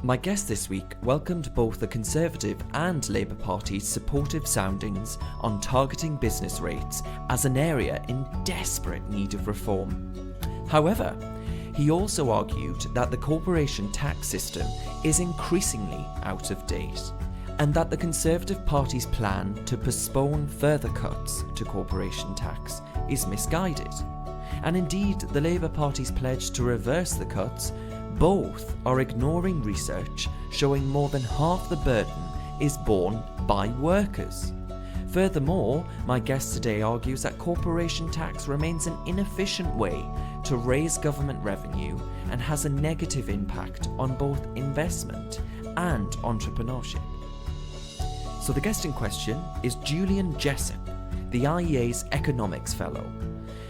My guest this week welcomed both the Conservative and Labour Party's supportive soundings on targeting business rates as an area in desperate need of reform. However, he also argued that the corporation tax system is increasingly out of date, and that the Conservative Party's plan to postpone further cuts to corporation tax is misguided. And indeed, the Labour Party's pledge to reverse the cuts both are ignoring research showing more than half the burden is borne by workers. Furthermore, my guest today argues that corporation tax remains an inefficient way to raise government revenue and has a negative impact on both investment and entrepreneurship. So the guest in question is Julian Jessop, the IEA's Economics Fellow.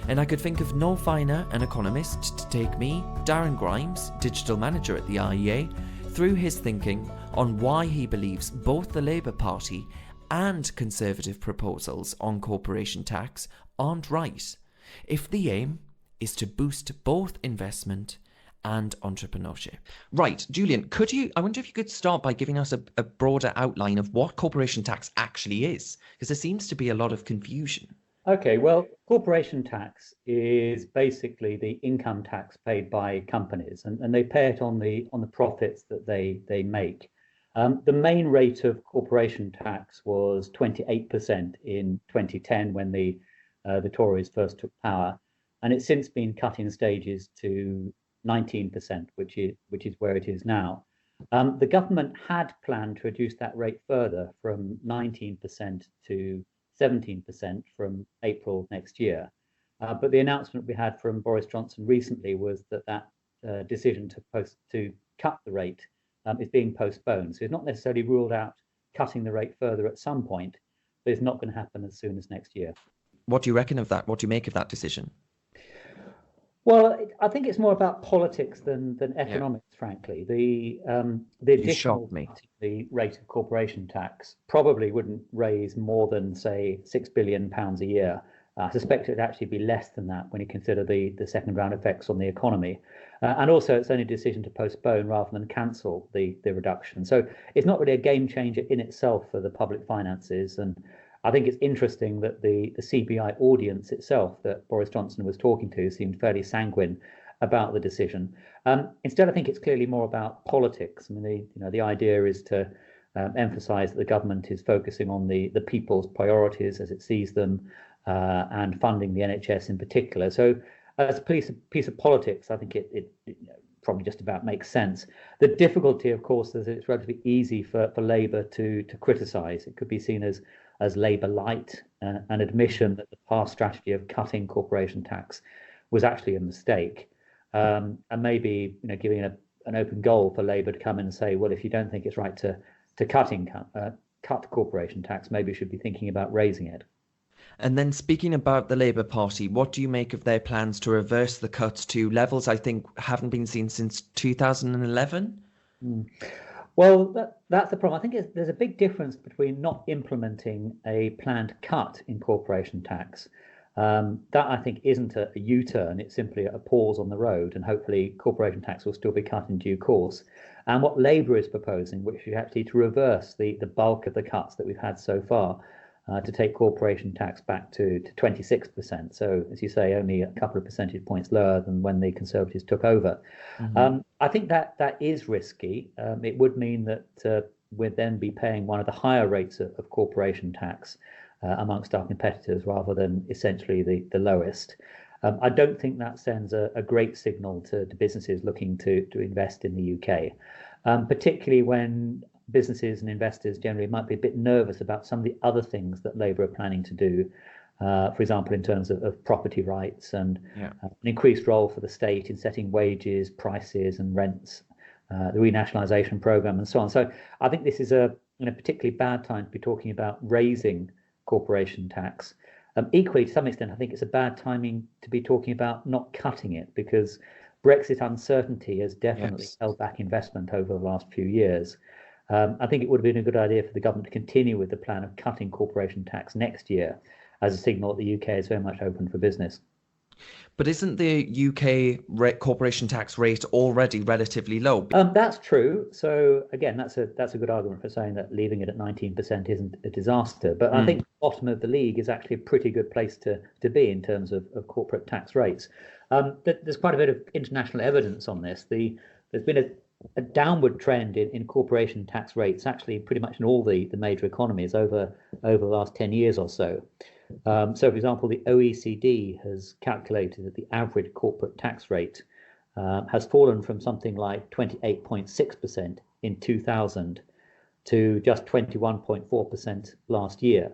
And I could think of no finer an economist to take me, Darren Grimes, Digital Manager at the IEA, through his thinking on why he believes both the Labour Party and Conservative proposals on corporation tax aren't right, if the aim is to boost both investment and entrepreneurship. Right, Julian, I wonder if you could start by giving us a broader outline of what corporation tax actually is, because there seems to be a lot of confusion. Okay, well, corporation tax is basically the income tax paid by companies, and they pay it on the profits that they make. The main rate of corporation tax was 28% in 2010 when the Tories first took power, and it's since been cut in stages to 19%, which is where it is now. The government had planned to reduce that rate further from 19% to 17% from April next year. But the announcement we had from Boris Johnson recently was that decision to cut the rate is being postponed. So it's not necessarily ruled out cutting the rate further at some point, but it's not going to happen as soon as next year. What do you reckon of that? What do you make of that decision? Well, I think it's more about politics than economics, frankly. The additional the rate of corporation tax probably wouldn't raise more than, say, £6 billion a year. I suspect it would actually be less than that when you consider the second round effects on the economy. And also, it's only a decision to postpone rather than cancel the reduction. So it's not really a game changer in itself for the public finances. And I think it's interesting that the CBI audience itself that Boris Johnson was talking to seemed fairly sanguine about the decision. Instead, I think it's clearly more about politics. I mean, the idea is to emphasise that the government is focusing on the people's priorities as it sees them, and funding the NHS in particular. So, as a piece of politics, I think it probably just about makes sense. The difficulty, of course, is that it's relatively easy for Labour to criticise. It could be seen as Labour light, an admission that the past strategy of cutting corporation tax was actually a mistake, and maybe giving an open goal for Labour to come in and say, well, if you don't think it's right to cut corporation tax, maybe you should be thinking about raising it. And then speaking about the Labour Party, what do you make of their plans to reverse the cuts to levels I think haven't been seen since 2011? Well, that's the problem. I think there's a big difference between not implementing a planned cut in corporation tax. That I think isn't a U-turn, it's simply a pause on the road, and hopefully corporation tax will still be cut in due course. And what Labour is proposing, which is actually to reverse the bulk of the cuts that we've had so far, to take corporation tax back to 26%. So, as you say, only a couple of percentage points lower than when the Conservatives took over. Mm-hmm. I think that is risky. It would mean that we'd then be paying one of the higher rates of corporation tax amongst our competitors rather than essentially the lowest. I don't think that sends a great signal to businesses looking to invest in the UK, particularly when businesses and investors generally might be a bit nervous about some of the other things that Labour are planning to do, for example, in terms of property rights and an increased role for the state in setting wages, prices and rents, the renationalisation programme and so on. So I think this is a particularly bad time to be talking about raising corporation tax. Equally, to some extent, I think it's a bad timing to be talking about not cutting it, because Brexit uncertainty has definitely held back investment over the last few years. I think it would have been a good idea for the government to continue with the plan of cutting corporation tax next year as a signal that the UK is very much open for business. But isn't the UK corporation tax rate already relatively low? That's true. So again, that's a good argument for saying that leaving it at 19% isn't a disaster. But I think the bottom of the league is actually a pretty good place to be in terms of corporate tax rates. There's quite a bit of international evidence on this. There's been a downward trend in corporation tax rates, actually pretty much in all the major economies over the last 10 years or so. So, for example, the OECD has calculated that the average corporate tax rate has fallen from something like 28.6% in 2000 to just 21.4% last year.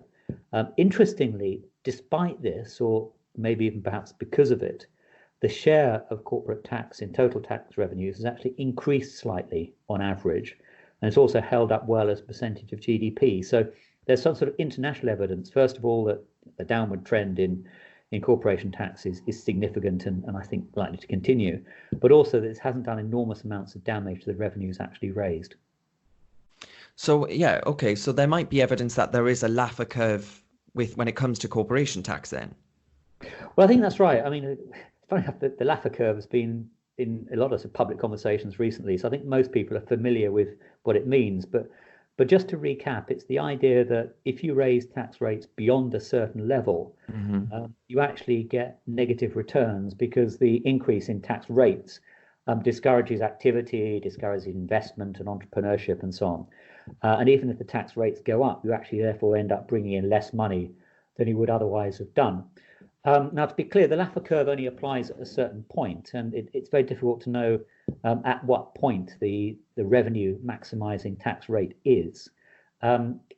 Interestingly, despite this, or maybe even perhaps because of it, the share of corporate tax in total tax revenues has actually increased slightly on average, and it's also held up well as a percentage of GDP. So there's some sort of international evidence, first of all, that the downward trend in corporation tax is significant and I think likely to continue, but also that it hasn't done enormous amounts of damage to the revenues actually raised. So yeah, okay, so there might be evidence that there is a Laffer curve when it comes to corporation tax then. Well, I think that's right. I mean, funny enough, the Laffer curve has been in a lot of public conversations recently, so I think most people are familiar with what it means. But just to recap, it's the idea that if you raise tax rates beyond a certain level, you actually get negative returns because the increase in tax rates discourages activity, discourages investment and entrepreneurship and so on. And even if the tax rates go up, you actually therefore end up bringing in less money than you would otherwise have done. Now, to be clear, the Laffer curve only applies at a certain point, and it's very difficult to know at what point the revenue maximizing tax rate is.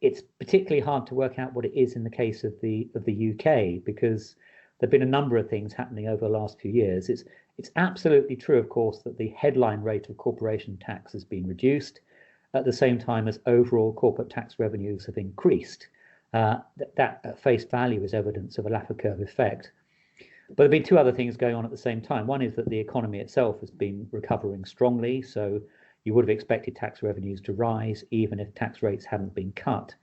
It's particularly hard to work out what it is in the case of the UK, because there have been a number of things happening over the last few years. It's absolutely true, of course, that the headline rate of corporation tax has been reduced at the same time as overall corporate tax revenues have increased. That at face value is evidence of a Laffer curve effect. But there have been two other things going on at the same time. One is that the economy itself has been recovering strongly, so you would have expected tax revenues to rise even if tax rates hadn't been cut.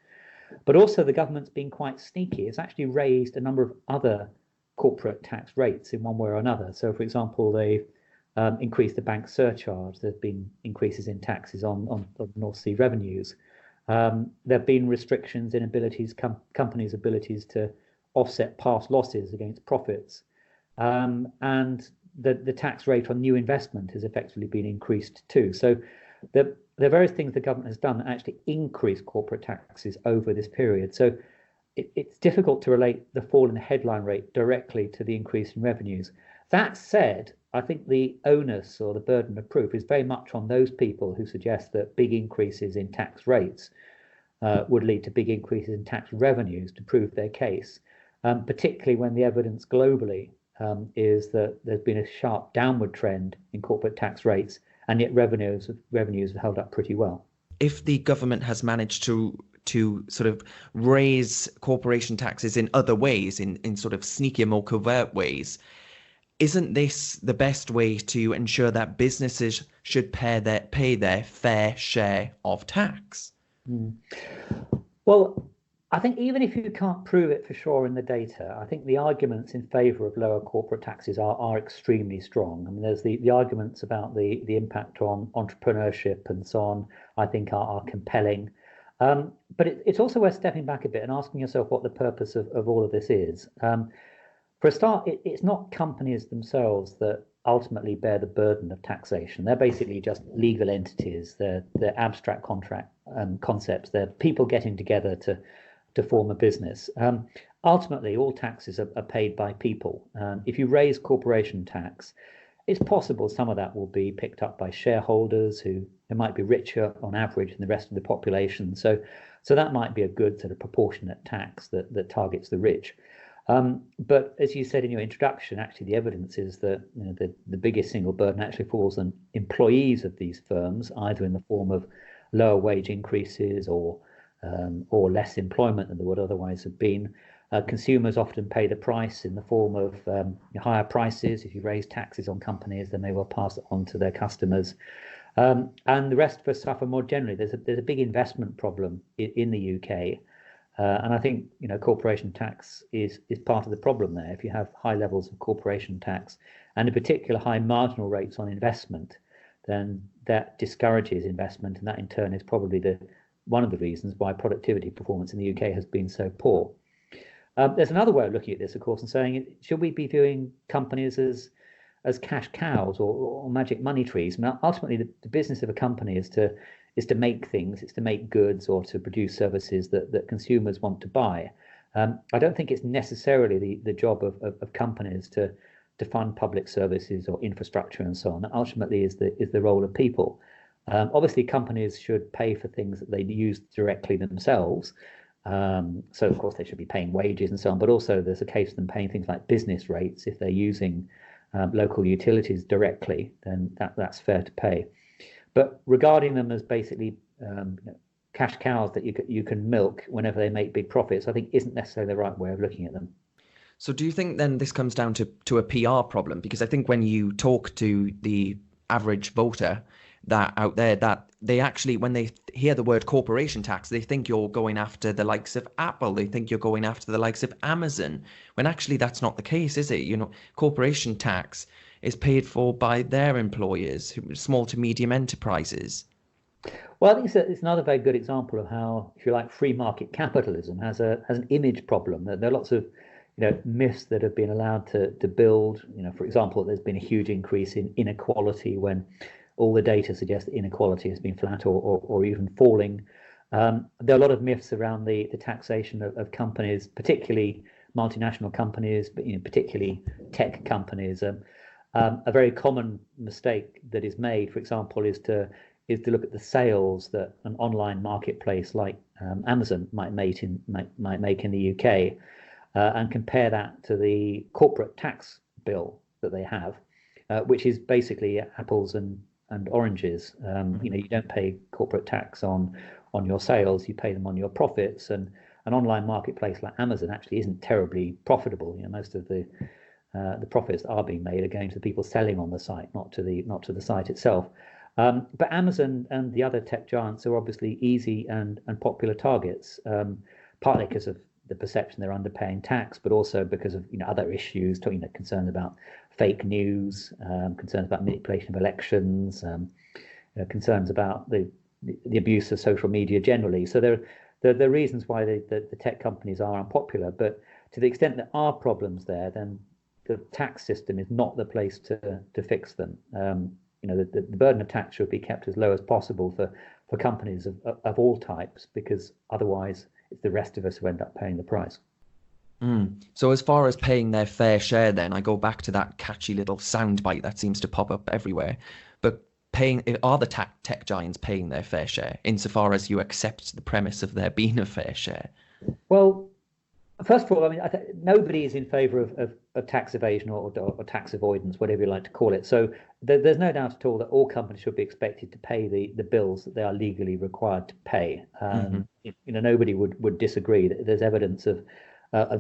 But also the government's been quite sneaky. It's actually raised a number of other corporate tax rates in one way or another. So, for example, they've increased the bank surcharge. There's been increases in taxes on North Sea revenues. There have been restrictions in companies' abilities to offset past losses against profits. And the tax rate on new investment has effectively been increased too. So there are various things the government has done that actually increase corporate taxes over this period. So it's difficult to relate the fall in the headline rate directly to the increase in revenues. That said, I think the onus or the burden of proof is very much on those people who suggest that big increases in tax rates would lead to big increases in tax revenues to prove their case, particularly when the evidence globally is that there's been a sharp downward trend in corporate tax rates, and yet revenues have held up pretty well. If the government has managed to sort of raise corporation taxes in other ways, in sort of sneakier, more covert ways, isn't this the best way to ensure that businesses should pay their fair share of tax? Well, I think even if you can't prove it for sure in the data, I think the arguments in favour of lower corporate taxes are extremely strong. I mean, there's the arguments about the impact on entrepreneurship and so on, I think are compelling. But it's also worth stepping back a bit and asking yourself what the purpose of all of this is. For a start, it's not companies themselves that ultimately bear the burden of taxation. They're basically just legal entities. They're abstract contract concepts. They're people getting together to form a business. Ultimately, all taxes are paid by people. If you raise corporation tax, it's possible some of that will be picked up by shareholders who might be richer on average than the rest of the population. So that might be a good sort of proportionate tax that targets the rich. But as you said in your introduction, actually the evidence is that the biggest single burden actually falls on employees of these firms, either in the form of lower wage increases or less employment than there would otherwise have been. Consumers often pay the price in the form of higher prices. If you raise taxes on companies, then they will pass it on to their customers. And the rest of us suffer more generally. There's a big investment problem in the UK. And I think corporation tax is part of the problem there. If you have high levels of corporation tax and in particular high marginal rates on investment, then that discourages investment, and that in turn is probably one of the reasons why productivity performance in the UK has been so poor. There's another way of looking at this, of course, and saying, should we be viewing companies as cash cows or magic money trees? I mean, ultimately, the business of a company is to make things, it's to make goods or to produce services that consumers want to buy. I don't think it's necessarily the job of companies to fund public services or infrastructure and so on. That ultimately is the role of people. Obviously, companies should pay for things that they use directly themselves. So of course they should be paying wages and so on, but also there's a case of them paying things like business rates if they're using local utilities directly, then that's fair to pay. But regarding them as basically cash cows that you can milk whenever they make big profits, I think isn't necessarily the right way of looking at them. So do you think then this comes down to a PR problem? Because I think when you talk to the average voter that out there, that they actually, when they hear the word corporation tax, they think you're going after the likes of Apple, they think you're going after the likes of Amazon, when actually that's not the case, is it? Corporation tax is paid for by their employers, small to medium enterprises. Well, I think it's another very good example of how, if you like, free market capitalism has an image problem. There are lots of myths that have been allowed to build. For example, there's been a huge increase in inequality when all the data suggests that inequality has been flat or even falling. There are a lot of myths around the taxation of companies, particularly multinational companies, but particularly tech companies. A very common mistake that is made, for example, is to look at the sales that an online marketplace like Amazon might make in the UK, and compare that to the corporate tax bill that they have, which is basically apples and oranges. You don't pay corporate tax on your sales, you pay them on your profits, and an online marketplace like Amazon actually isn't terribly profitable. Most of the profits that are being made are going to the people selling on the site, not to the site itself. But Amazon and the other tech giants are obviously easy and popular targets, partly because of the perception they're underpaying tax, but also because of other issues, concerns about fake news, concerns about manipulation of elections, concerns about the abuse of social media generally. So there are reasons why the tech companies are unpopular, but to the extent there are problems there, then the tax system is not the place to fix them. The burden of tax should be kept as low as possible for companies of all types, because otherwise it's the rest of us who end up paying the price. So as far as paying their fair share, then I go back to that catchy little soundbite that seems to pop up everywhere. But are the tech giants paying their fair share, insofar as you accept the premise of there being a fair share? Well, first of all, I mean, nobody is in favour of tax evasion or tax avoidance, whatever you like to call it. So there's no doubt at all that all companies should be expected to pay the bills that they are legally required to pay. Nobody would disagree that there's evidence of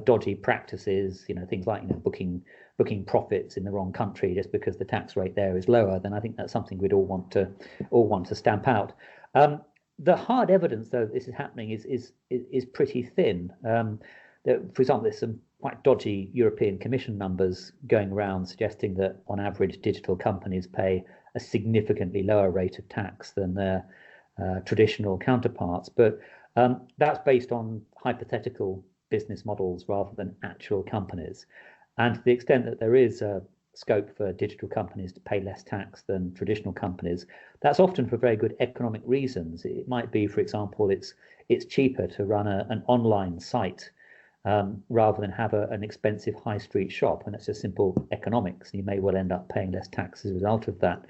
dodgy practices, things like booking profits in the wrong country just because the tax rate there is lower. Then I think that's something we'd all want to stamp out. The hard evidence, though, this is happening is pretty thin. For example, there's some quite dodgy European Commission numbers going around suggesting that on average digital companies pay a significantly lower rate of tax than their traditional counterparts. But that's based on hypothetical business models rather than actual companies. And to the extent that there is scope for digital companies to pay less tax than traditional companies, that's often for very good economic reasons. It might be, for example, it's cheaper to run an online site rather than have an expensive high street shop, and it's just simple economics. You may well end up paying less tax as a result of that.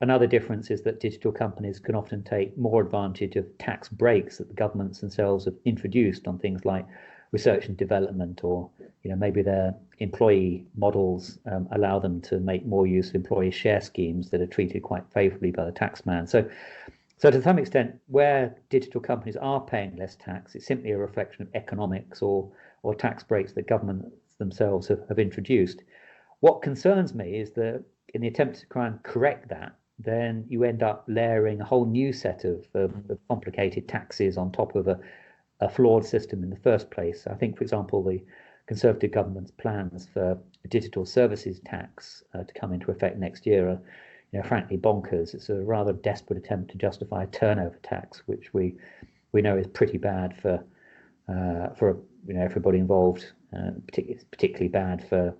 Another difference is that digital companies can often take more advantage of tax breaks that the governments themselves have introduced on things like research and development, or maybe their employee models allow them to make more use of employee share schemes that are treated quite favourably by the taxman. So to some extent, where digital companies are paying less tax, it's simply a reflection of economics or tax breaks that governments themselves have introduced. What concerns me is that in the attempt to try and correct that, then you end up layering a whole new set of complicated taxes on top of a a flawed system in the first place. I think, for example, the Conservative government's plans for a digital services tax to come into effect next year are, frankly bonkers. It's a rather desperate attempt to justify a turnover tax, which we know is pretty bad for everybody involved. Particularly bad for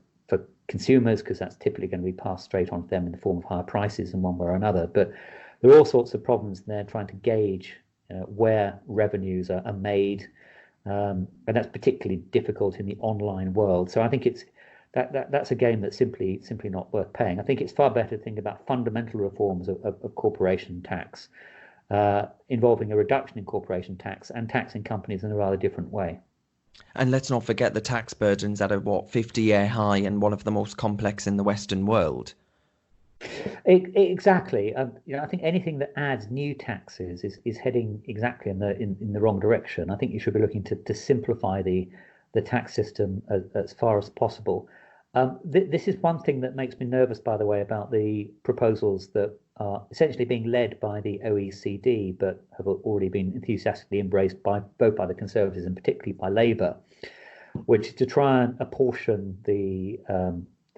consumers, because that's typically going to be passed straight on to them in the form of higher prices in one way or another. But there are all sorts of problems there trying to gauge where revenues are made. And that's particularly difficult in the online world. So I think that's a game that's simply not worth paying. I think it's far better to think about fundamental reforms of corporation tax, involving a reduction in corporation tax and taxing companies in a rather different way. And let's not forget the tax burdens that are 50-year high and one of the most complex in the Western world. Exactly. I think anything that adds new taxes is heading exactly in the wrong direction. I think you should be looking to simplify the tax system as far as possible. This is one thing that makes me nervous, by the way, about the proposals that are essentially being led by the OECD, but have already been enthusiastically embraced both by the Conservatives and particularly by Labour, which is to try and apportion the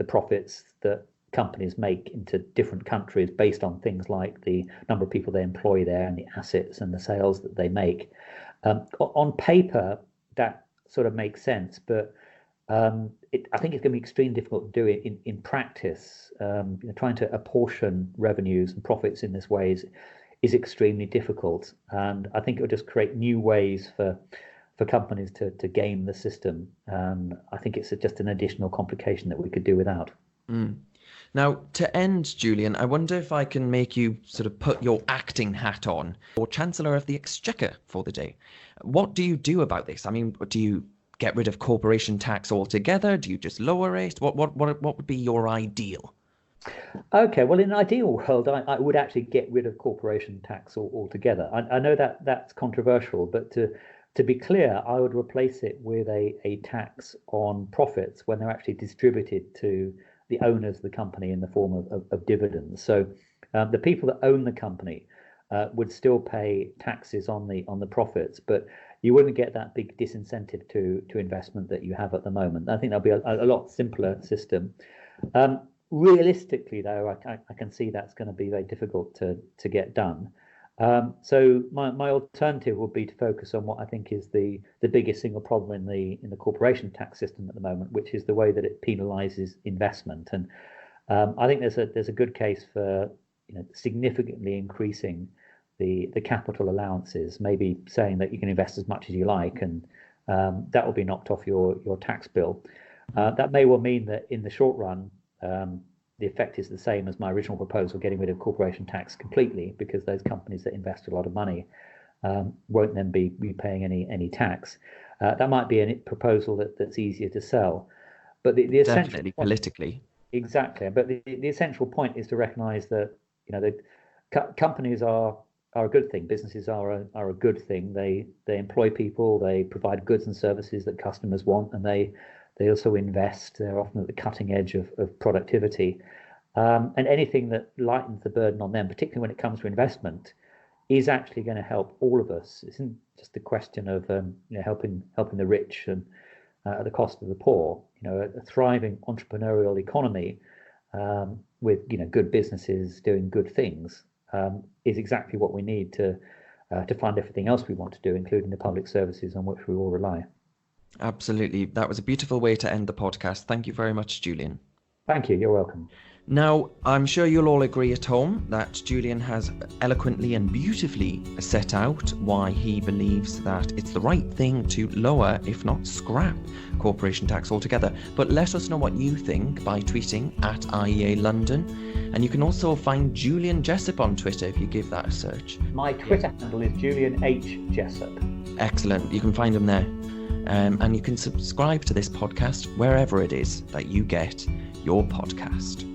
profits that companies make into different countries based on things like the number of people they employ there and the assets and the sales that they make. On paper, that sort of makes sense, but I think it's going to be extremely difficult to do it in practice. Trying to apportion revenues and profits in this way is extremely difficult, and I think it will just create new ways for companies to game the system. I think it's just an additional complication that we could do without. Now, to end, Julian, I wonder if I can make you sort of put your acting hat on, or Chancellor of the Exchequer for the day. What do you do about this? I mean, do you get rid of corporation tax altogether? Do you just lower it? What would be your ideal? Okay, well, in an ideal world, I would actually get rid of corporation tax altogether. I know that's controversial, but to be clear, I would replace it with a tax on profits when they're actually distributed to the owners of the company in the form of dividends. So the people that own the company would still pay taxes on the profits, but you wouldn't get that big disincentive to investment that you have at the moment. I think that'll be a lot simpler system. Realistically, though, I can see that's going to be very difficult to get done. So my alternative would be to focus on what I think is the biggest single problem in the corporation tax system at the moment, which is the way that it penalises investment. And I think there's a good case for significantly increasing the capital allowances, maybe saying that you can invest as much as you like, and that will be knocked off your tax bill. That may well mean that in the short run, the effect is the same as my original proposal, getting rid of corporation tax completely, because those companies that invest a lot of money won't then be paying any tax. That might be a proposal that's easier to sell, but the essential definitely politically. Exactly, but the essential point is to recognise that the companies are a good thing. Businesses are a good thing. They employ people. They provide goods and services that customers want, and they also invest. They're often at the cutting edge of productivity, and anything that lightens the burden on them, particularly when it comes to investment, is actually going to help all of us. It isn't just a question of helping the rich and at the cost of the poor. A thriving entrepreneurial economy with good businesses doing good things is exactly what we need to fund everything else we want to do, including the public services on which we all rely. Absolutely. That was a beautiful way to end the podcast. Thank you very much, Julian. Thank you. You're welcome. Now, I'm sure you'll all agree at home that Julian has eloquently and beautifully set out why he believes that it's the right thing to lower, if not scrap, corporation tax altogether. But let us know what you think by tweeting at IEA London. And you can also find Julian Jessop on Twitter if you give that a search. My Twitter handle is Julian H. Jessop. Excellent. You can find him there. And you can subscribe to this podcast wherever it is that you get your podcast.